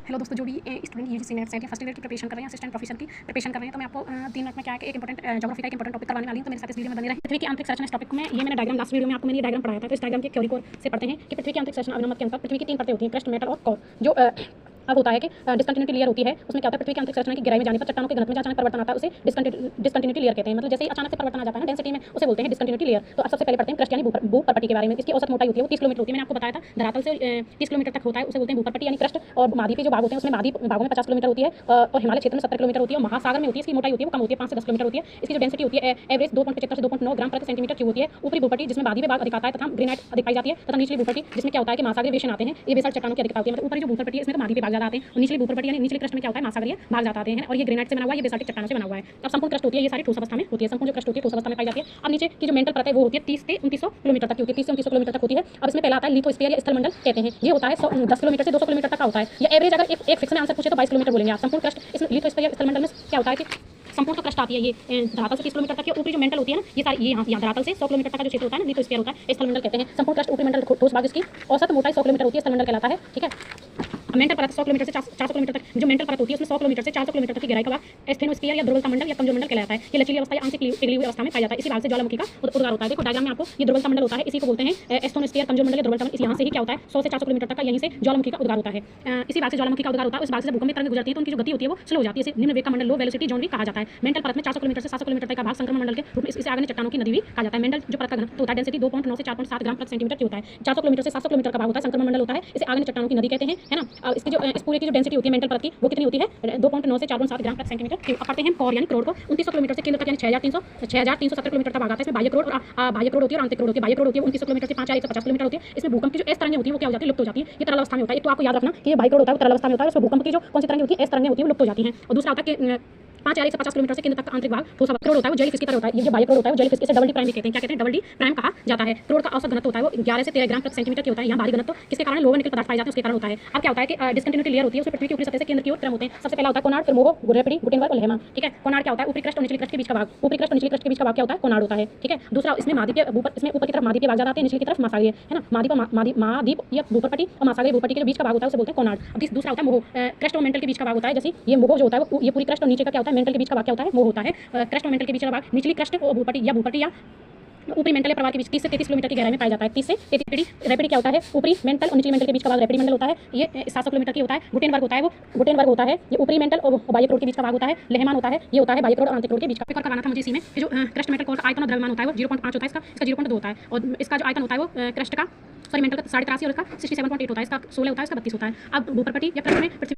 Hello दोस्तों, जो भी स्टूडेंट यूजीसी नेट सेट या फर्स्ट ईयर की प्रिपरेशन कर रहे हैं, असिस्टेंट प्रोफेसर की प्रिपरेशन कर रहे हैं, तो मैं आपको 3 मिनट में क्या है कि एक इंपॉर्टेंट ज्योग्राफी का एक इंपॉर्टेंट टॉपिक करवाने वाली हूं। तो मेरे साथ इस वीडियो में बने रहे। पृथ्वी के आंतरिक संरचना इस टॉपिक में ये मैंने डायग्राम लास्ट वीडियो में आपको मैंने डायग्राम पढ़ाया था। तो इस डायग्राम के थ्योरी कोर से पढ़ते हैं कि पृथ्वी की आंतरिक संरचना अभिनव के अनुसार पृथ्वी की 3 परतें होती हैं, क्रस्ट, मेटल और कोर। जो अब होता है कि डिस्कंटिन्यूटी लेयर होती है, उसमें क्या होता है, पृथ्वी की आंतरिक संरचना की गहराई में जाने पर चट्टानों के घनत्व में अचानक परिवर्तन आता है, उसे डिस्कंटिन्यूटी लेयर कहते हैं। मतलब जैसे ही अचानक से परिवर्तन आ जाता है डेंसिटी में, उसे बोलते हैं डिस्कंटिन्यूटी लेयर। तो अब सबसे पहले पढ़ते हैं क्रस्ट यानी भूपर्पटी के बारे में। इसकी औसत मोटाई होती है वो 30 किलोमीटर होती है। मैंने आपको बताया था धरातल से 30 किलोमीटर तक होता है, उसे बोलते हैं भूपर्पटी यानी क्रस्ट। और महाद्वीपीय जो भाग होते हैं उसमें महाद्वीप भागों में 50 किलोमीटर होती है और हिमालय क्षेत्र में 70 किलोमीटर होती है। और महासागर में होती है इसकी मोटाई होती है वो कम होती है, 5 से 10 किलोमीटर होती है। इसकी जो डेंसिटी होती है एवरेज 2.75 से 2.9 ग्राम प्रति सेंटीमीटर क्यूब होती है। ऊपरी भूपट्टी जिसमें महाद्वीपीय भाग अधिक आता है तथा ग्रेनाइट अधिक पाई जाती है, तथा निचली भूपट्टी जिसमें क्या होता है कि महासागरीय बेसिन आते हैं, ये बेसाल्ट चट्टानों की अधिकता होती है। मतलब ऊपरी जो भूपट्टी है इसमें तो महाद्वीपीय भाग ज्यादा आते हैं और निचली भूपट्टी यानी निचली क्रस्ट में क्या होता है महासागरीय भाग ज्यादा आते हैं। और ये ग्रेनाइट से बना हुआ है, ये बेसाल्टिक चट्टानों से बना हुआ है। अब संपूर्ण क्रस्ट होती है ये सारी ठोस अवस्था में होती है। संपूर्ण जो क्रस्ट होती है ठोस अवस्था में पाई जाती है। अब नीचे की जो मेंटल परत है वो होती है 30 से 2900 किलोमीटर तक की होती है, 30 से 2900 किलोमीटर तक होती है। अब इसमें पहला आता है लिथोस्फीयर या स्थलमंडल कहते हैं। ये होता है 10 किलोमीटर से 200 किलोमीटर तक का होता है। ये एवरेज अगर एक फिक्स में आंसर पूछे तो 22 किलोमीटर बोलेंगे आप। संपूर्ण क्रस्ट इसमें लिथोस्फीयर या स्थलमंडल में क्या होता है कि संपूर्ण क्रस्ट आती है ये धरातल से 30 किलोमीटर तक की। ऊपरी जो मेंटल होती है ना, ये सारी ये यहाँ धरातल से 100 किलोमीटर तक का जो क्षेत्र होता है ना, लिथोस्फीयर होता है, स्थलमंडल कहते हैं। संपूर्ण क्रस्ट ऊपरी मंडल ठोस भाग इसकी औसत मोटाई 100 किलोमीटर होती है, स्थलमंडल कहलाता है। ठीक है, मेंटल परत 100 किलोमीटर से 400 किलोमीटर तक जो मेंटल परत होती है उसमें 100 किलोमीटर से 400 किलोमीटर तक की गहराई का भाग एस्थेनोस्फीयर या दुर्बलता मंडल या कमजोर मंडल कहलाता है। ये लचीली अवस्था या आंशिक पिघली हुई अवस्था में पाया जाता है। इसी भाग से ज्वालामुखी का उद्गार होता है। देखो डायग्राम में आपको ये दुर्बलता मंडल होता है, इसी को बोलते हैं एस्थेनोस्फीयर, कमजोर मंडल या दुर्बलता मंडल। यहाँ से ही क्या होता है 100 से 400 किलोमीटर तक का यहीं से ज्वालामुखी का उद्गार होता है। इसी भाग से ज्वालामुखी का उद्गार होता है। उस भाग से भूकंप तरंग गुजरती है तो उनकी जो गति होती है वो स्लो हो जाती है। निम्न वेग का मंडल लो वेलोसिटी जोन भी कहा जाता है। मेंटल परत में 400 किलोमीटर से 700 किलोमीटर तक का भाग संक्रमण मंडल के रूप में इसे आगे चट्टानों की नदी भी कहा जाता है। मेंटल जो परत का घनत्व होता है डेंसिटी 2.9 से 4.7 ग्राम प्रति सेंटीमीटर की होता है। 400 किलोमीटर से 700 किलोमीटर का भाग होता है संक्रमण मंडल होता है, इसे आगे चट्टानों की नदी कहते हैं, है ना। अब इसकी जो इस पूरे की जो डेंसिटी होती है मेंटल परत की वो कितनी होती है 2.9 से 4.7 ग्राम प्रति सेंटीमीटर क्यूब। अब पढ़ते हैं कोर यानी करोड़ को। 2900 किलोमीटर से केंद्र तक यानी 6370 किलोमीटर तक भाग आता है। इसमें बाह्य करोड़ और बाह्य करोड़ होती है और आंतरिक करोड़ होती है। बाह्य करोड़ होती है 2900 किलोमीटर से 5150 किलोमीटर होती है। इसमें भूकंप की जो एस तरंगें होती है वो क्या हो जाती है, लुप्त हो जाती है। ये तरल अवस्था में होता है। एक तो आपको याद रखना कि ये बाह्य करोड़ होता है वो तरल अवस्था में होता है, उसमें भूकंप की जो कौन सी तरंगें होती है एस तरंगें होती है वो लुप्त हो जाती हैं। और दूसरा होता है कि 5150 किलोमीटर से केंद्र तक आंतरिक भाग ठोस करोड़ होता है वो जेलीफिश की तरह होता है। ये जो बाह्य करोड़ होता है वो जेलीफिश, इसे डबल डी प्राइम भी कहते हैं। क्या कहते हैं, डबल डी प्राइम कहा जाता है। करोड़ का औसत घनत्व होता है वो 11 से 13 ग्राम प्रति सेंटीमीटर की होता है। यहाँ भारी घनत्व किसके कारण, लोहे निकल पदार्थ पाए जाते हैं उसके कारण होता है। अब क्या होता है कि डिस्कंटिन्यूटी लेयर होती है, उसमें पृथ्वी की ऊपरी सतह से केंद्र की ओर क्रम होते हैं। सबसे पहला होता है कोनार्ड, फिर मोहो, गुरेपड़ी, गुटेनबर्ग और लेहमान। ठीक है, कोनार्ड क्या होता है, ऊपरी क्रस्ट और निचली क्रस्ट के बीच का भाग। ऊपरी क्रस्ट और निचली क्रस्ट के बीच का भाग क्या होता है, कोनार्ड होता है। ठीक है, दूसरा इसमें महाद्वीपीय इसमें ऊपर की तरफ महाद्वीपीय भाग जाते हैं, निचली की तरफ महासागरीय, है ना। महाद्वीप या भूपर्पटी और महासागरीय भूपर्टी के बीच का भाग होता है उसे बोलते हैं कोनार्ड। अब दूसरा होता है मोहो, क्रस्ट और मेंटल के बीच का भाग होता है। जैसे ये मोहो जो होता है वो ये पूरी क्रस्ट और नीचे का क्या होता है मेंटल के बीच का भाग क्या होता है, मोहो होता है। क्रस्ट और मेंटल के बीच का भाग निचली क्रस्ट और भूपट्टी या ऊपरी मेंटल या प्रवाह के बीच 30 से 33 किलोमीटर की गहराई में पाया जाता है। 30 से 33 रैपिड क्या होता है, ऊपरी मेंटल और निचली मेंटल के बीच का भाग रैपिड मेंटल होता है। ये 700 किलोमीटर की होता है। गुटेनबर्ग होता है वो गुटेनबर्ग होता है, ये ऊपरी मेंटल और बाह्य करोड़ के बीच का भाग होता है। लेहमान होता है, ये होता है बाह्य करोड़ और आंतरिक करोड़ के बीच का। करवाना था मुझे इसी में जो क्रस्ट मेंटल कोर का आयतन और द्रव्यमान होता है वो 0.5 होता है, इसका 0.2 होता है। और इसका जो आयतन होता है वो क्रस्ट का मेंटल का 83.5 और इसका 67.8 होता है, इसका 16 होता है, इसका 32 होता है। अब भूपर्पटी या क्रस्ट में